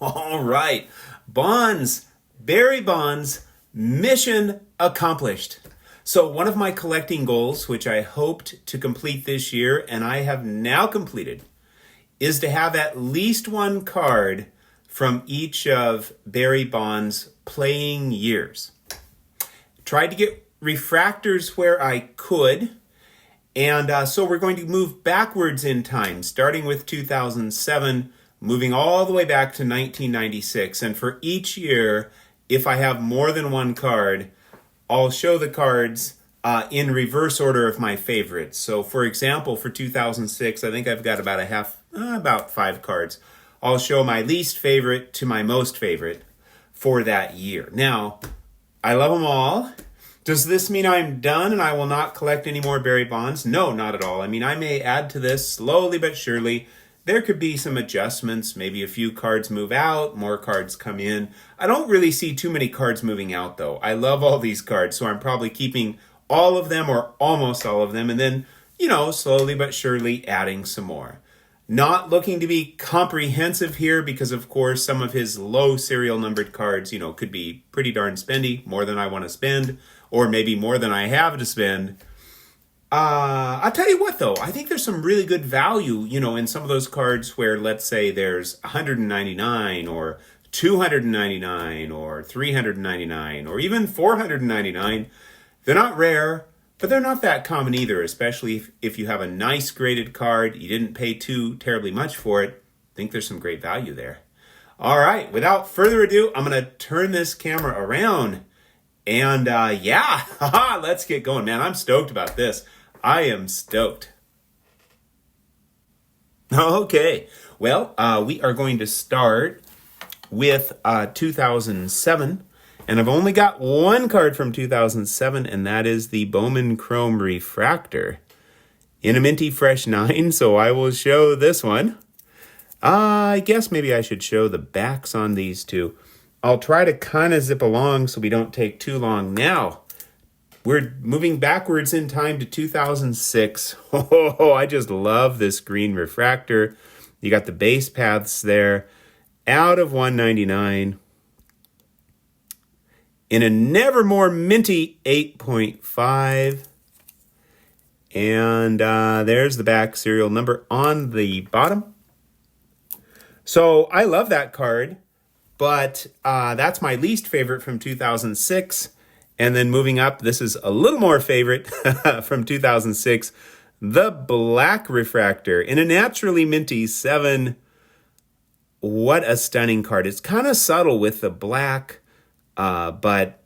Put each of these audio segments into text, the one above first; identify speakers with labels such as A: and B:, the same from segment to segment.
A: All right. Bonds, Barry Bonds, mission accomplished. So one of my collecting goals, which I hoped to complete this year, and I have now completed, is to have at least one card from each of Barry Bonds' playing years. Tried to get refractors where I could, and so we're going to move backwards in time, starting with 2007, moving all the way back to 1996. And for each year, if I have more than one card, I'll show the cards in reverse order of my favorites. So for example, for 2006, I think I've got about 5 cards. I'll show my least favorite to my most favorite for that year. Now, I love them all. Does this mean I'm done and I will not collect any more Barry Bonds? No, not at all. I mean, I may add to this slowly but surely. There could be some adjustments. Maybe a few cards move out, more cards come in. I don't really see too many cards moving out, though. I love all these cards, so I'm probably keeping all of them or almost all of them, and then, slowly but surely adding some more. Not looking to be comprehensive here because, of course, some of his low serial numbered cards, could be pretty darn spendy, more than I want to spend, or maybe more than I have to spend. I'll tell you what, though, I think there's some really good value, in some of those cards where, let's say, there's 199 or 299 or 399 or even 499. They're not rare, but they're not that common either, especially if you have a nice graded card, you didn't pay too terribly much for it. I think there's some great value there. All right, without further ado, I'm going to turn this camera around. And let's get going, man. I'm stoked about this. I am stoked. Okay, well, we are going to start with 2007. And I've only got one card from 2007, and that is the Bowman Chrome Refractor in a minty fresh 9, so I will show this one. I guess maybe I should show the backs on these two. I'll try to kind of zip along so we don't take too long. Now, we're moving backwards in time to 2006. Oh, I just love this green refractor. You got the base paths there, out of 199. In a Nevermore minty 8.5. And there's the back serial number on the bottom. So I love that card, but that's my least favorite from 2006. And then moving up, this is a little more favorite from 2006. The Black Refractor in a naturally minty 7. What a stunning card. It's kind of subtle with the black. But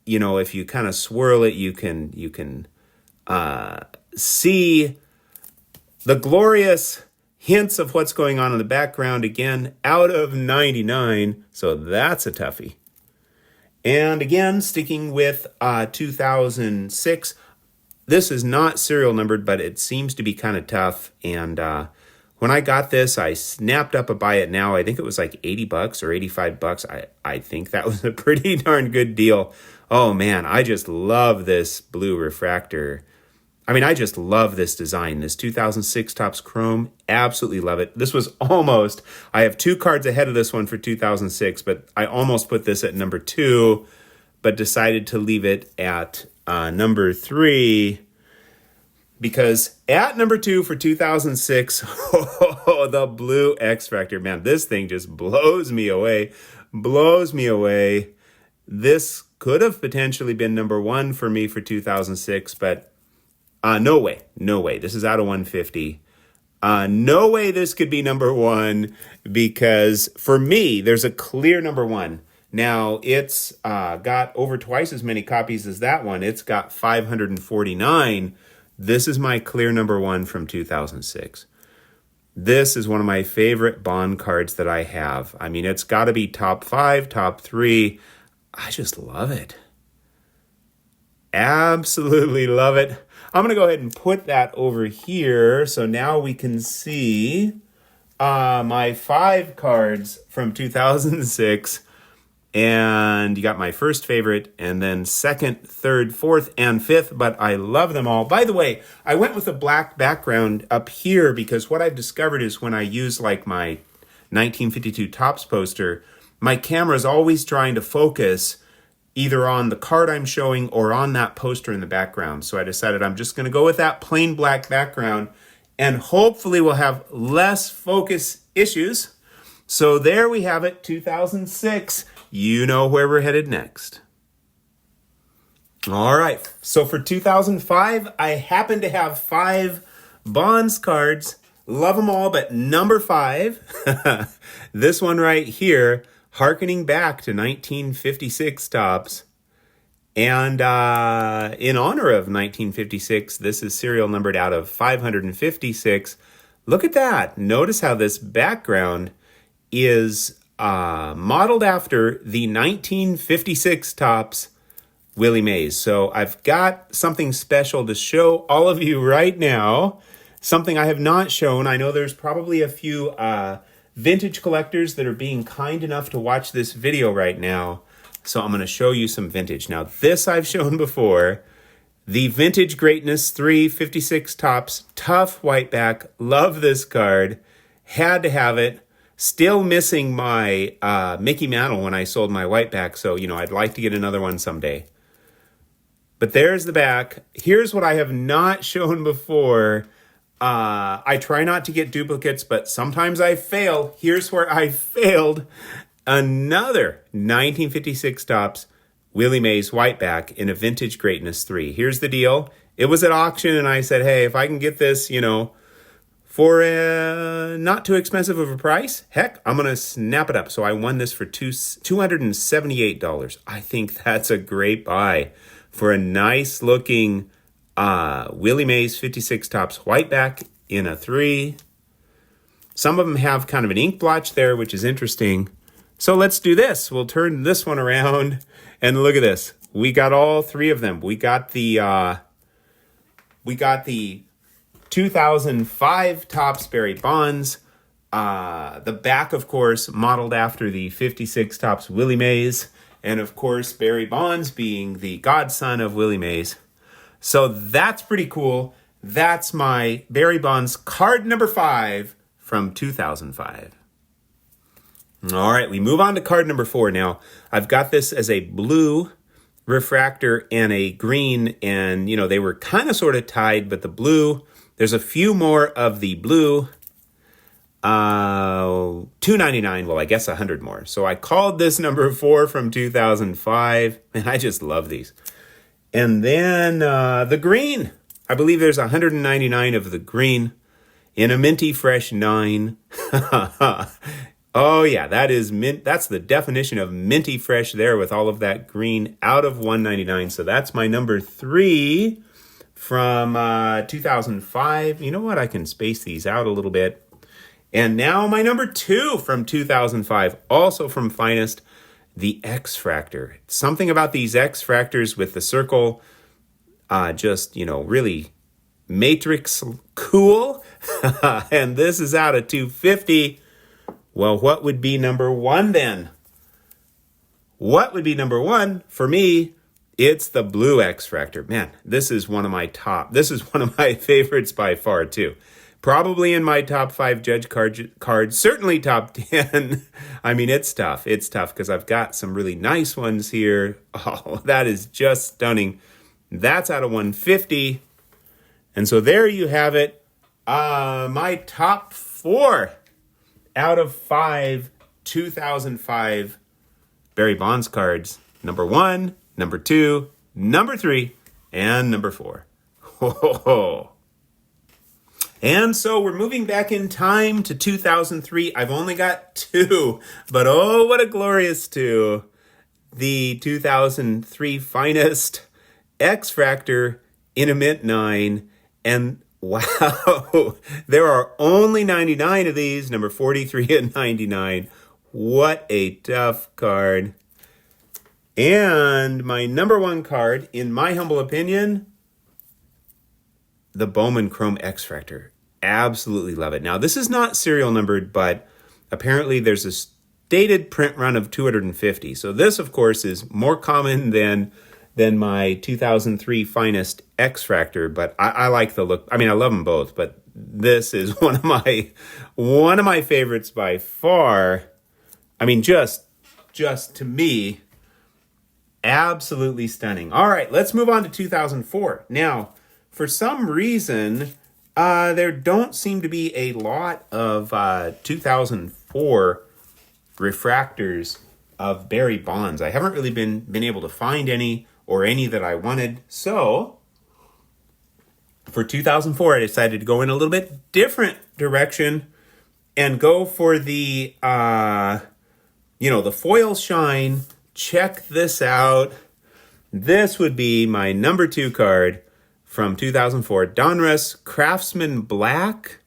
A: if you kind of swirl it, you can see the glorious hints of what's going on in the background. Again, out of 99, so that's a toughie. And again, sticking with 2006, this is not serial numbered, but it seems to be kind of tough. And when I got this, I snapped up a buy it now. I think it was like $80 or $85. I think that was a pretty darn good deal. Oh man, I just love this blue refractor. I just love this design. This 2006 Topps Chrome, absolutely love it. This was almost, I have 2 cards ahead of this one for 2006, but I almost put this at number 2, but decided to leave it at number 3. Because at number 2 for 2006, the blue X-Fractor, man, this thing just blows me away. This could have potentially been number 1 for me for 2006, but no way. This is out of 150. No way this could be number 1, because for me, there's a clear number 1. Now, it's got over twice as many copies as that one. It's got 549. This is my clear number 1 from 2006. This is one of my favorite Bond cards that I have. It's got to be top 5, top 3. I just love it. Absolutely love it. I'm going to go ahead and put that over here. So now we can see my 5 cards from 2006. And you got my first favorite, and then second, third, fourth, and fifth, but I love them all. By the way, I went with a black background up here because what I've discovered is when I use like my 1952 Topps poster, my camera is always trying to focus either on the card I'm showing or on that poster in the background. So I decided I'm just going to go with that plain black background, and hopefully we'll have less focus issues. So there we have it, 2006. You know where we're headed next. All right, so for 2005, I happen to have 5 Bonds cards. Love them all, but number 5, this one right here, harkening back to 1956 Topps. And in honor of 1956, this is serial numbered out of 556. Look at that. Notice how this background is modeled after the 1956 Topps Willie Mays. So I've got something special to show all of you right now. Something I have not shown. I know there's probably a few vintage collectors that are being kind enough to watch this video right now. So I'm going to show you some vintage. Now, this I've shown before. The Vintage Greatness 356 Topps, tough white back. Love this card. Had to have it. Still missing my Mickey Mantle when I sold my white back. So, I'd like to get another one someday. But there's the back. Here's what I have not shown before. I try not to get duplicates, but sometimes I fail. Here's where I failed. Another 1956 Topps Willie Mays Whiteback in a Vintage Greatness 3. Here's the deal. It was at auction, and I said, hey, if I can get this, for a not too expensive of a price, heck, I'm going to snap it up. So I won this for $278. I think that's a great buy for a nice-looking Willie Mays 56 Topps Whiteback in a 3. Some of them have kind of an ink blotch there, which is interesting. So let's do this. We'll turn this one around and look at this. We got all 3 of them. We got the 2005 Topps Barry Bonds. The back, of course, modeled after the 56 Topps Willie Mays. And of course, Barry Bonds being the godson of Willie Mays. So that's pretty cool. That's my Barry Bonds card number 5 from 2005. All right, we move on to card number 4. Now, I've got this as a blue refractor and a green, and, they were kind of sort of tied, but the blue, there's a few more of the blue, $2.99, well, I guess 100 more. So I called this number 4 from 2005, and I just love these. And then the green. I believe there's 199 of the green in a minty fresh 9. Oh, yeah, that is mint. That's the definition of minty fresh there with all of that green out of 199. So that's my number 3 from 2005. You know what? I can space these out a little bit. And now my number 2 from 2005, also from Finest, the X-Fractor. Something about these X-Fractors with the circle, just, really matrix cool. And this is out of 250. Well, what would be number 1 then? What would be number 1? For me, it's the blue X-Fractor. Man, this is one of my favorites by far, too. Probably in my top 5 judge cards, certainly top 10. I mean, it's tough. It's tough because I've got some really nice ones here. Oh, that is just stunning. That's out of 150. And so there you have it. My top 4 out of 5 2005 Barry Bonds cards. Number 1, number 2, number 3, and number 4. Ho, ho, ho. And so we're moving back in time to 2003. I've only got 2, but oh, what a glorious 2. The 2003 Finest X-Fractor in a mint 9. And wow, there are only 99 of these, number 43 and 99. What a tough card. And my number 1 card, in my humble opinion, the Bowman Chrome X-Fractor. Absolutely love it. Now, this is not serial numbered, but apparently there's a stated print run of 250. So this, of course, is more common than my 2003 Finest X-Fractor, but I like the look. I mean, I love them both, but this is one of my favorites by far. I mean, just to me, absolutely stunning. All right, let's move on to 2004. Now, for some reason, there don't seem to be a lot of 2004 refractors of Barry Bonds. I haven't really been able to find any or any that I wanted. So for 2004, I decided to go in a little bit different direction and go for the, the foil shine. Check this out. This would be my number 2 card from 2004, Donruss Craftsman Black.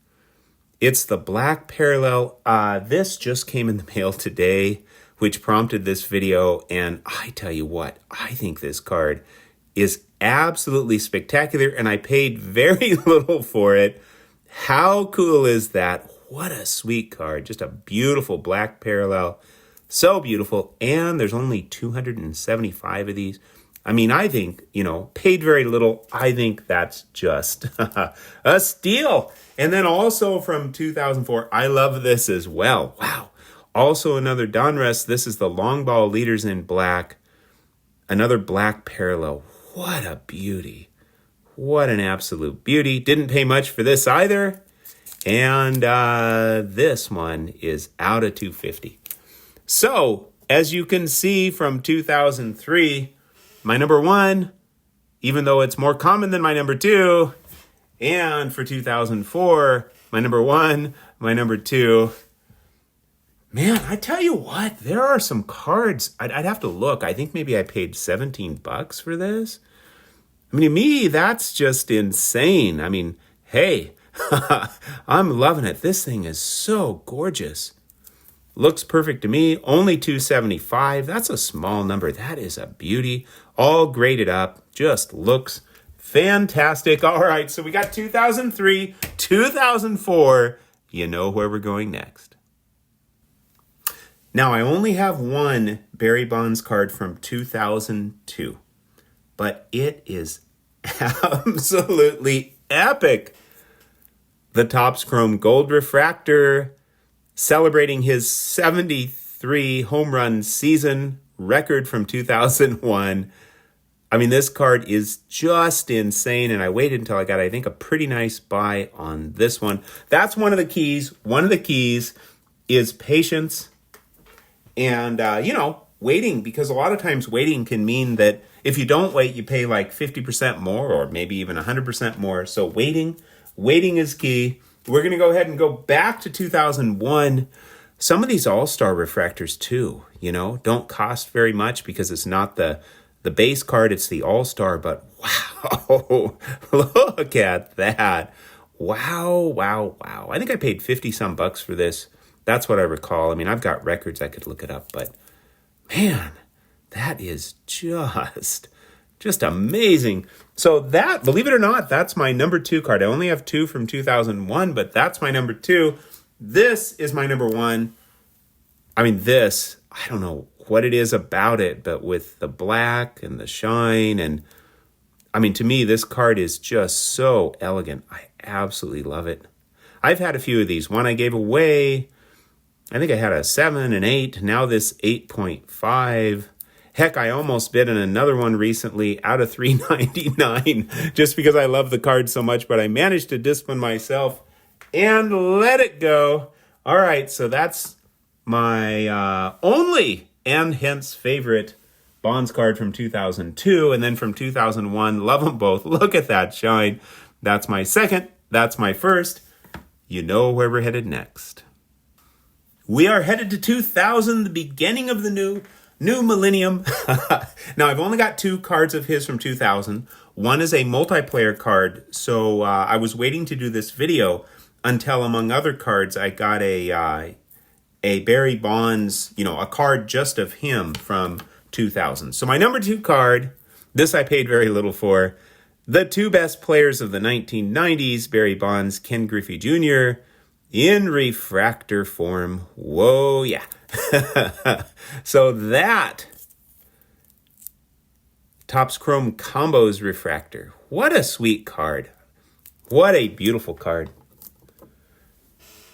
A: It's the black parallel. This just came in the mail today, which prompted this video. And I tell you what, I think this card is absolutely spectacular, and I paid very little for it. How cool is that? What a sweet card. Just a beautiful black parallel. So beautiful. And there's only 275 of these. I mean, I think, paid very little. I think that's just a steal. And then also from 2004, I love this as well. Wow. Also another Donruss. This is the long ball leaders in black. Another black parallel. What a beauty. What an absolute beauty. Didn't pay much for this either. And this one is out of 250. So, as you can see from 2003, my number 1, even though it's more common than my number 2, and for 2004, my number 1, my number 2. Man, I tell you what, there are some cards. I'd have to look. I think maybe I paid $17 for this. I mean, to me, that's just insane. I mean, hey, I'm loving it. This thing is so gorgeous. Looks perfect to me. Only 275. That's a small number. That is a beauty. All graded up. Just looks fantastic. All right, so we got 2003, 2004. You know where we're going next. Now, I only have one Barry Bonds card from 2002, but it is absolutely epic. The Topps Chrome Gold Refractor, celebrating his 73 home run season record from 2001. I mean, this card is just insane, and I waited until I got, I think, a pretty nice buy on this one. That's one of the keys. One of the keys is patience and, waiting, because a lot of times waiting can mean that if you don't wait, you pay like 50% more or maybe even 100% more. So waiting is key. We're going to go ahead and go back to 2001. Some of these all-star refractors too, don't cost very much because it's not the base card, it's the all-star, but wow, look at that. Wow. I think I paid 50 some bucks for this. That's what I recall. I mean, I've got records, I could look it up, but man, that is just amazing. So that, believe it or not, that's my number 2 card. I only have 2 from 2001, but that's my number 2. This is my number 1. I mean, this, I don't know what it is about it, but with the black and the shine, and I mean, to me, this card is just so elegant. I absolutely love it. I've had a few of these. One I gave away. I think I had a 7, an 8. Now this 8.5. Heck, I almost bid on another one recently out of $3.99 just because I love the card so much, but I managed to discipline myself and let it go. All right, so that's my only and hence favorite Bonds card from 2002, and then from 2001, love them both. Look at that shine. That's my second. That's my first. You know where we're headed next. We are headed to 2000, the beginning of the new millennium. Now, I've only got 2 cards of his from 2000. One is a multiplayer card, so I was waiting to do this video until, among other cards, I got a Barry Bonds, a card just of him from 2000. So my number 2 card, this I paid very little for. The 2 best players of the 1990s, Barry Bonds, Ken Griffey Jr., in refractor form. Whoa, yeah. So that Topps Chrome Combos Refractor. What a sweet card. What a beautiful card.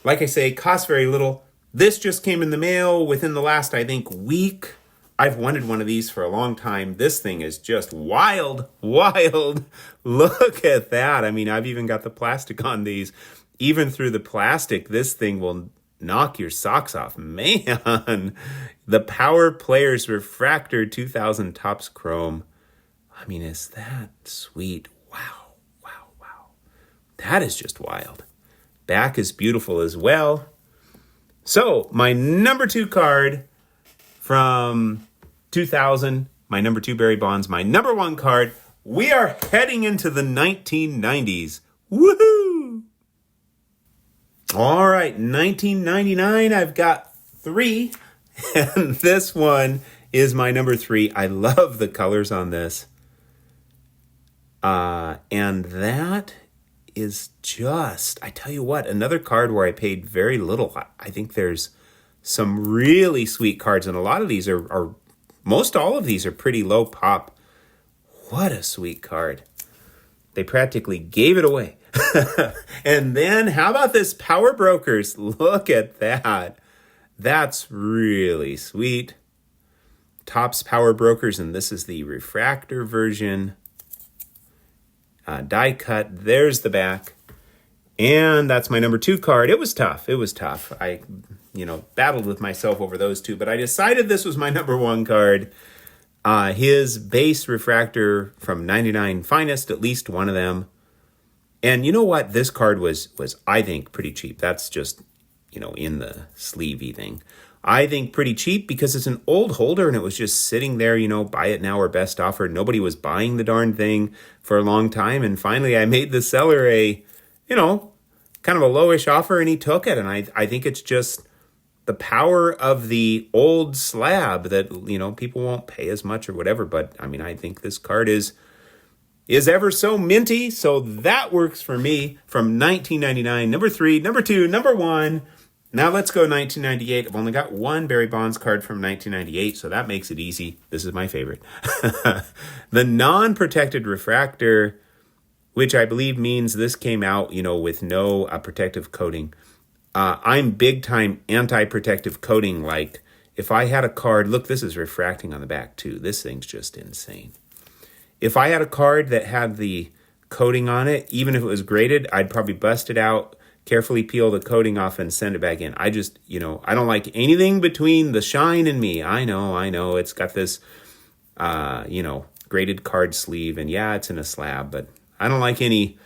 A: Like I say, costs very little. This just came in the mail within the last, I think, week. I've wanted one of these for a long time. This thing is just wild, wild. Look at that. I mean, I've even got the plastic on these. Even through the plastic, this thing will knock your socks off. Man, the Power Players Refractor 2000 Topps Chrome. I mean, is that sweet? Wow, wow, wow. That is just wild. Back is beautiful as well. So, my number 2 card from 2000, my number 2 Barry Bonds, my number 1 card. We are heading into the 1990s. Woohoo! All right, 1999, I've got 3, and this one is my number 3. I love the colors on this. And that is just, I tell you what, another card where I paid very little. I think there's some really sweet cards, and a lot of these are most all of these are pretty low pop. What a sweet card. They practically gave it away. And then how about this Power Brokers? Look at that. That's really sweet. Topps Power Brokers, and this is the refractor version. Die cut. There's the back. And that's my number 2 card. It was tough. I battled with myself over those two, but I decided this was my number 1 card. His base refractor from 99 Finest, at least one of them. And you know what? This card was I think, pretty cheap. That's just, in the sleevey thing. I think pretty cheap because it's an old holder and it was just sitting there, buy it now or best offer. Nobody was buying the darn thing for a long time. And finally I made the seller a, kind of a lowish offer, and he took it. And I think it's just the power of the old slab that, people won't pay as much or whatever. But I mean, I think this card is ever so minty. So that works for me from 1999, number 3, number 2, number 1. Now let's go 1998. I've only got 1 Barry Bonds card from 1998, so that makes it easy. This is my favorite. The non-protected refractor, which I believe means this came out, with no protective coating. I'm big time anti-protective coating. Like if I had a card, look, this is refracting on the back too. This thing's just insane. If I had a card that had the coating on it, even if it was graded, I'd probably bust it out, carefully peel the coating off and send it back in. I just, I don't like anything between the shine and me. I know. It's got this, graded card sleeve, and yeah, it's in a slab, but I don't like any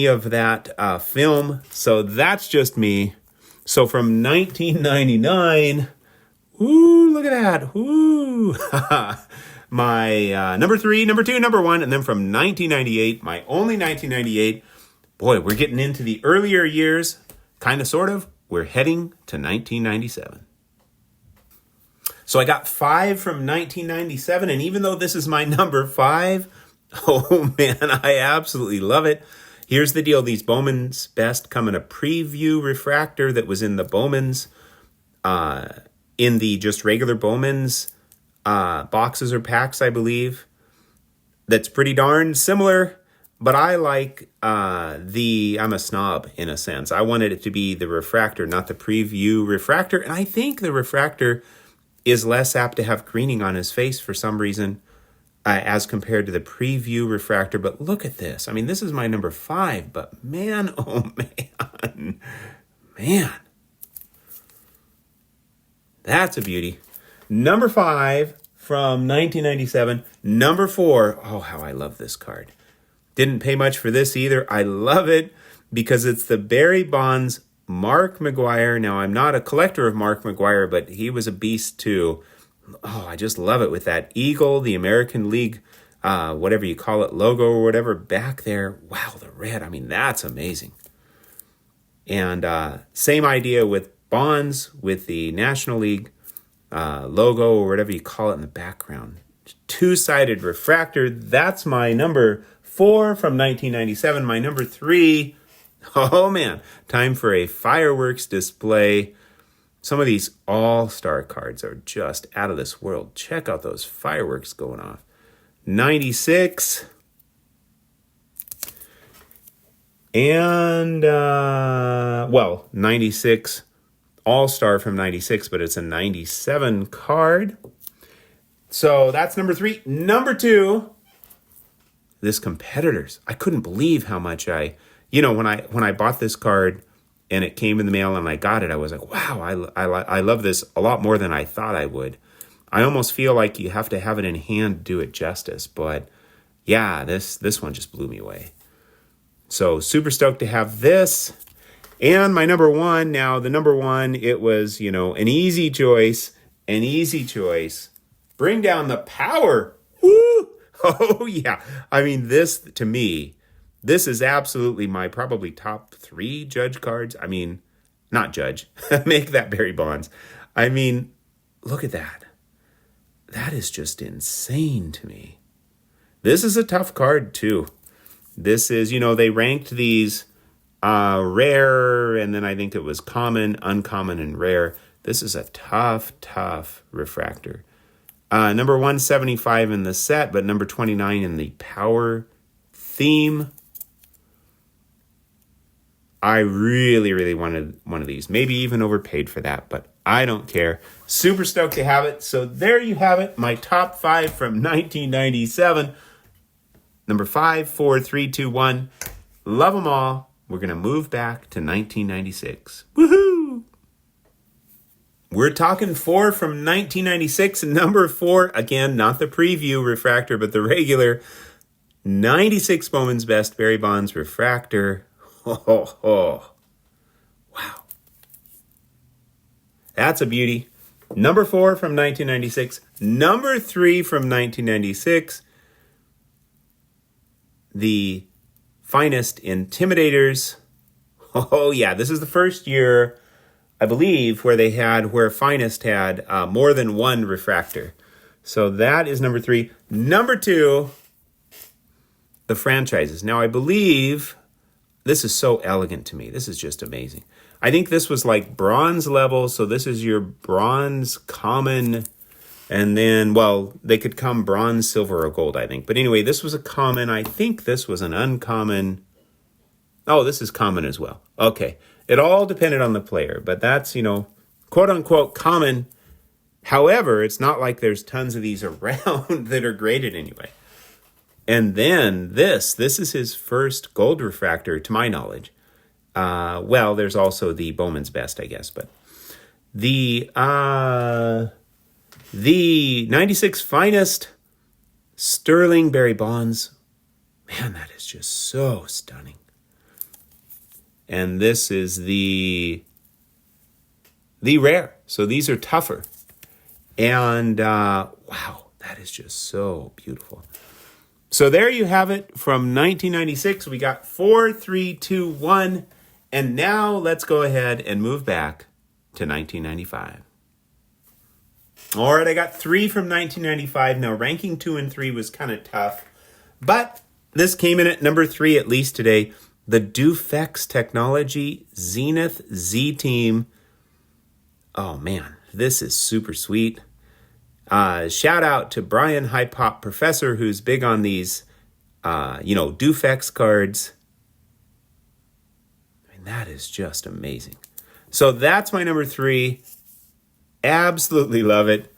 A: of that film. So that's just me. So from 1999, ooh, look at that. Ooh, my number 3, number 2, number 1, and then from 1998, my only 1998. Boy, we're getting into the earlier years, kind of, sort of. We're heading to 1997. So I got 5 from 1997, and even though this is my number 5, oh man, I absolutely love it. Here's the deal. These Bowman's Best come in a preview refractor that was in the Bowman's, in the just regular Bowman's boxes or packs, I believe. That's pretty darn similar. But I like I'm a snob in a sense. I wanted it to be the refractor, not the preview refractor. And I think the refractor is less apt to have greening on his face for some reason as compared to the preview refractor. But look at this. I mean, this is my number 5, but man, oh man. That's a beauty. Number 5 from 1997. Number 4. Oh, how I love this card. Didn't pay much for this either. I love it because it's the Barry Bonds Mark McGwire. Now, I'm not a collector of Mark McGwire, but he was a beast too. Oh, I just love it with that eagle, the American League, whatever you call it, logo or whatever back there. Wow, the red. I mean, that's amazing. And same idea with Bonds with the National League logo or whatever you call it in the background. Two-sided refractor. That's my number 4 from 1997. My number 3, oh man, time for a fireworks display. Some of these all-star cards are just out of this world. Check out those fireworks going off. 96. And, 96 All-Star from 96, but it's a 97 card. So that's number 3. Number 2, this Competitors. I couldn't believe how much when I bought this card and it came in the mail and I got it, I was like, wow, I love this a lot more than I thought I would. I almost feel like you have to have it in hand to do it justice. But yeah, this one just blew me away. So super stoked to have this. And my number 1, now the number 1, it was, an easy choice. Bring down the power. Woo! Oh, yeah. I mean, this, to me, this is absolutely my probably top 3 Judge cards. I mean, not Judge. Make that Barry Bonds. I mean, look at that. That is just insane to me. This is a tough card, too. This is, they ranked these rare, and then I think it was common, uncommon, and rare. This is a tough refractor. Number 175 in the set, but number 29 in the power theme. I really wanted one of these. Maybe even overpaid for that, but I don't care. Super stoked to have it. So there you have it. My top 5 from 1997. Number 5, 4, 3, 2, 1. Love them all. We're going to move back to 1996. Woohoo! We're talking 4 from 1996. Number 4, again, not the preview refractor, but the regular 96 Bowman's Best Barry Bonds refractor. Oh. Wow. That's a beauty. Number 4 from 1996. Number 3 from 1996. The Finest Intimidators. Oh, yeah. This is the first year, I believe, where Finest had more than one refractor. So that is number 3. Number 2, the franchises. Now, I believe this is so elegant to me. This is just amazing. I think this was like bronze level. So this is your bronze, common, and then, they could come bronze, silver, or gold, I think. But anyway, this was a common. I think this was an uncommon. Oh, this is common as well. Okay. It all depended on the player, but that's, quote unquote common. However, it's not like there's tons of these around that are graded anyway. And then this is his first gold refractor, to my knowledge. There's also the Bowman's Best, I guess, but the 96 Finest Sterling Barry Bonds. Man, that is just so stunning. And this is the rare. So these are tougher. And wow, that is just so beautiful. So there you have it from 1996. We got 4, 3, 2, 1. And now let's go ahead and move back to 1995. All right, I got 3 from 1995. Now, ranking 2 and 3 was kind of tough, but this came in at number 3 at least today. The Dufex Technology Zenith Z-Team. Oh, man, this is super sweet. Shout out to Brian Hypop Professor, who's big on these, Dufex cards. I mean, that is just amazing. So that's my number 3. Absolutely love it.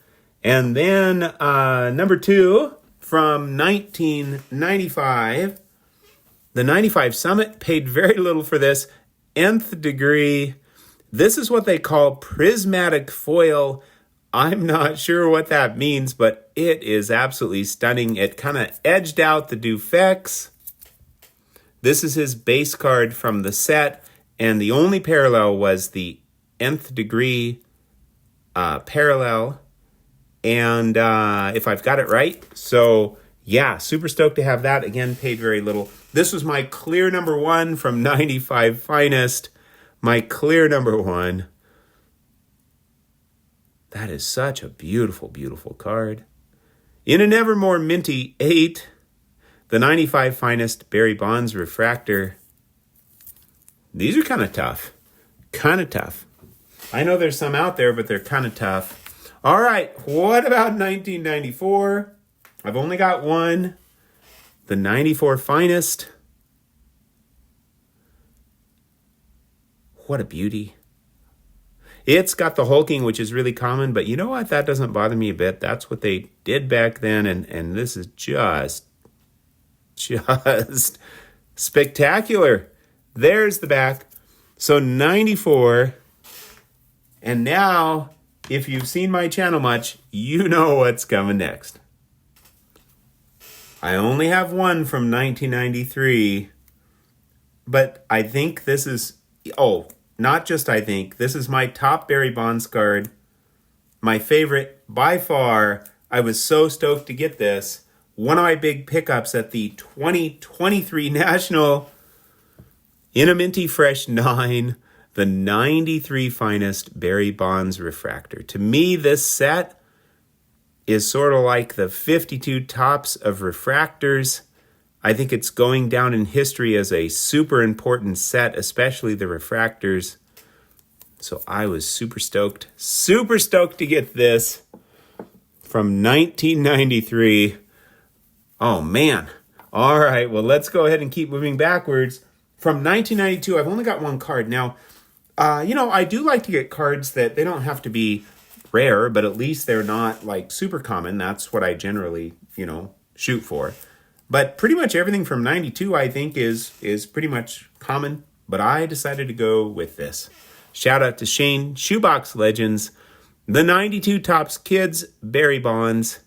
A: And then number 2 from 1995, the 95 Summit. Paid very little for this. Nth Degree. This is what they call prismatic foil. I'm not sure what that means, but it is absolutely stunning. It kind of edged out the Dufex. This is his base card from the set, and the only parallel was the Nth Degree parallel, and if I've got it right. So yeah, super stoked to have that. Again, paid very little. This was my clear number 1 from 95 Finest. My clear number 1. That is such a beautiful, beautiful card. In a never more minty 8, the 95 Finest Barry Bonds refractor. These are kind of tough. I know there's some out there, but they're kind of tough. All right, what about 1994? I've only got one. The 94 Finest. What a beauty. It's got the hulking, which is really common, but you know what? That doesn't bother me a bit. That's what they did back then, and this is just spectacular. There's the back. So 94, and now, if you've seen my channel much, you know what's coming next. I only have one from 1993, but I think this is, not just I think, this is my top Barry Bonds card. My favorite by far. I was so stoked to get this. One of my big pickups at the 2023 National in a minty fresh 9, the 93 finest Barry Bonds refractor. To me, this set is sort of like the 52 tops of refractors. I think it's going down in history as a super important set, especially the refractors. So I was super stoked to get this from 1993. Oh, man. All right, well, let's go ahead and keep moving backwards. From 1992, I've only got one card. Now, I do like to get cards that they don't have to be rare, but at least they're not like super common. That's what I generally, shoot for. But pretty much everything from 92, I think, is pretty much common. But I decided to go with this. Shout out to Shane, Shoebox Legends, the 92 Topps Kids Barry Bonds.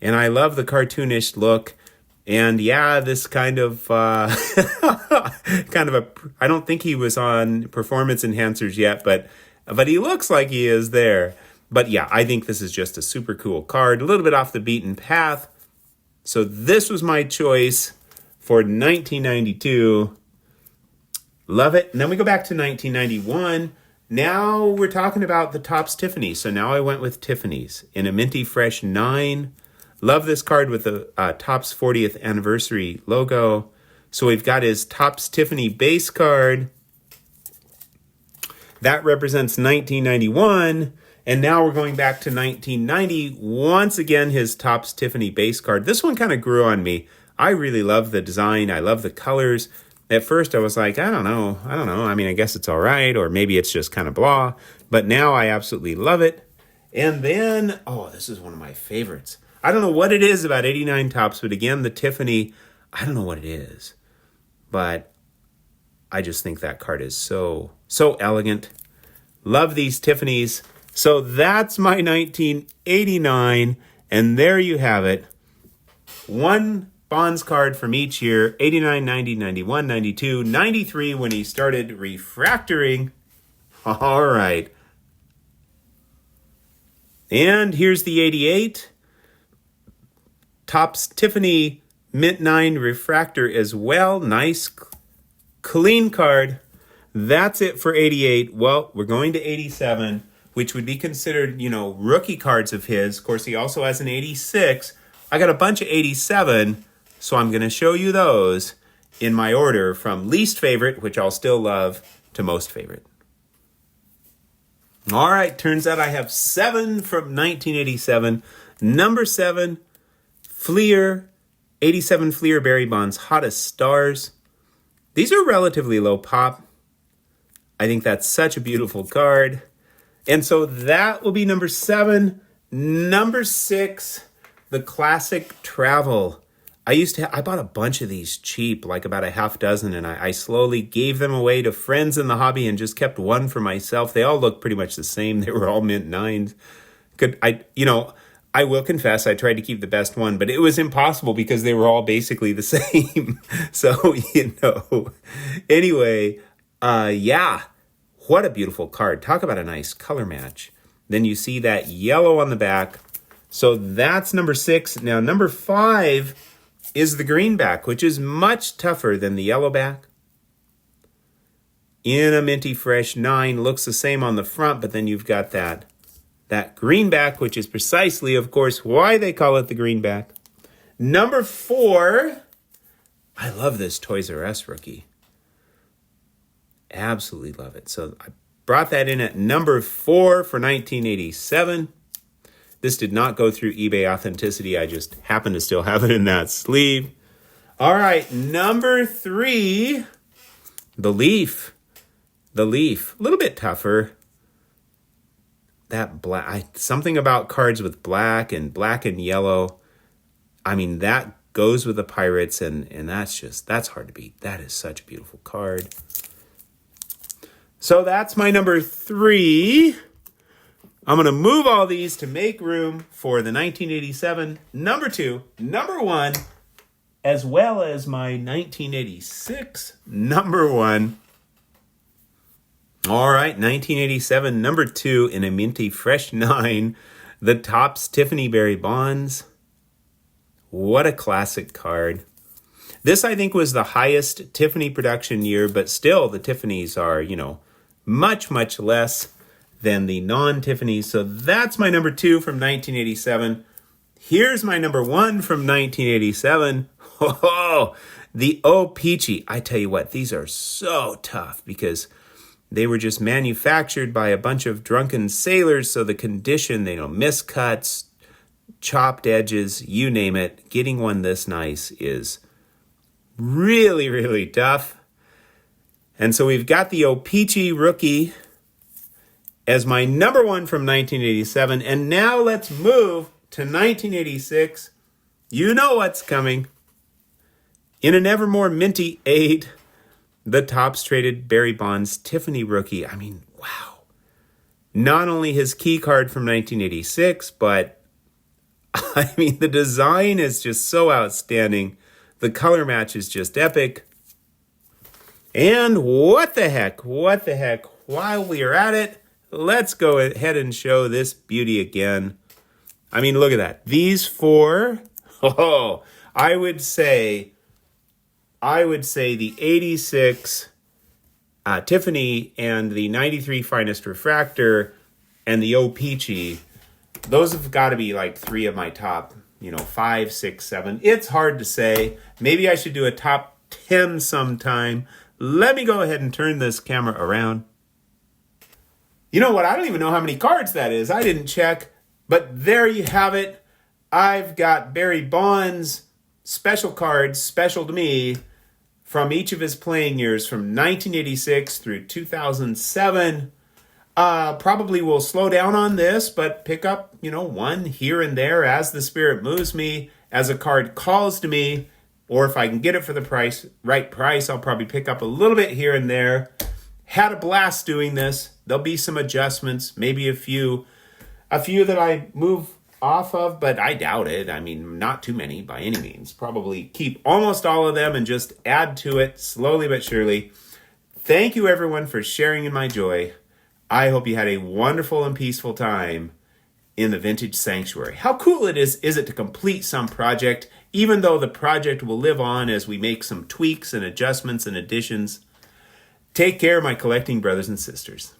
A: And I love the cartoonish look. And yeah, this kind of, I don't think he was on performance enhancers yet, but he looks like he is there. But yeah, I think this is just a super cool card, a little bit off the beaten path. So this was my choice for 1992. Love it. And then we go back to 1991. Now we're talking about the Topps Tiffany. So now I went with Tiffany's in a minty fresh 9. Love this card with the Topps 40th anniversary logo. So we've got his Topps Tiffany base card. That represents 1991. And now we're going back to 1990. Once again, his Topps Tiffany base card. This one kind of grew on me. I really love the design. I love the colors. At first, I was like, I don't know. I mean, I guess it's all right. Or maybe it's just kind of blah. But now I absolutely love it. And then, this is one of my favorites. I don't know what it is about 89 Topps, but again, the Tiffany, I don't know what it is. But I just think that card is so elegant. Love these Tiffany's. So that's my 1989, and there you have it. One Bonds card from each year, 89, 90, 91, 92, 93 when he started refractoring. All right. And here's the 88. Topps Tiffany Mint 9 refractor as well. Nice, clean card. That's it for 88. Well, we're going to 87, which would be considered, rookie cards of his. Of course, he also has an 86. I got a bunch of 87, so I'm going to show you those in my order from least favorite, which I'll still love, to most favorite. All right, turns out I have 7 from 1987. Number 7, Fleer, 87 Fleer Barry Bonds Hottest Stars. These are relatively low pop. I think that's such a beautiful card. And so that will be number 7. Number 6, the Classic Travel. I bought a bunch of these cheap, like about a half dozen, and I slowly gave them away to friends in the hobby and just kept one for myself. They all look pretty much the same. They were all mint 9s. I will confess, I tried to keep the best one, but it was impossible because they were all basically the same. So, anyway, what a beautiful card. Talk about a nice color match. Then you see that yellow on the back. So that's number 6. Now, number 5 is the greenback, which is much tougher than the yellow back. In a minty fresh 9, looks the same on the front, but then you've got that greenback, which is precisely, of course, why they call it the greenback. Number 4, I love this Toys R Us rookie. Absolutely love it. So I brought that in at number 4 for 1987. This did not go through eBay authenticity. I just happen to still have it in that sleeve. All right, number 3, the Leaf. The Leaf, a little bit tougher. That black, something about cards with black and yellow. I mean, that goes with the Pirates, and that's hard to beat. That is such a beautiful card. So that's my number 3. I'm going to move all these to make room for the 1987 number 2, number 1, as well as my 1986 number 1. All right, 1987 number 2 in a minty fresh 9, the Topps Tiffany Barry Bonds. What a classic card. This, I think, was the highest Tiffany production year, but still the Tiffany's are, much, much less than the non-Tiffany's. So that's my number 2 from 1987. Here's my number 1 from 1987. Oh, the O-Pee-Chee. I tell you what, these are so tough because they were just manufactured by a bunch of drunken sailors. So the condition, miscuts, chopped edges, you name it. Getting one this nice is really, really tough. And so we've got the O-Pee-Chee rookie as my number 1 from 1987. And now let's move to 1986. You know what's coming. In an ever more minty 8, the Topps traded Barry Bonds Tiffany rookie. I mean, wow. Not only his key card from 1986, but I mean, the design is just so outstanding. The color match is just epic. And what the heck, while we are at it, let's go ahead and show this beauty again. I mean, look at that. These 4, I would say the 86 Tiffany and the 93 Finest Refractor and the O-Pee-Chee, those have got to be like 3 of my top, 5, 6, 7. It's hard to say. Maybe I should do a top 10 sometime. Let me go ahead and turn this camera around. You know what? I don't even know how many cards that is. I didn't check. But there you have it. I've got Barry Bonds special cards, special to me, from each of his playing years from 1986 through 2007. Probably will slow down on this, but pick up, one here and there as the spirit moves me, as a card calls to me, or if I can get it for the right price, I'll probably pick up a little bit here and there. Had a blast doing this. There'll be some adjustments, maybe a few that I move off of, but I doubt it. I mean, not too many by any means. Probably keep almost all of them and just add to it slowly but surely. Thank you, everyone, for sharing in my joy. I hope you had a wonderful and peaceful time in the Vintage Sanctuary. How cool is it to complete some project, even though the project will live on as we make some tweaks and adjustments and additions. Take care, my collecting brothers and sisters.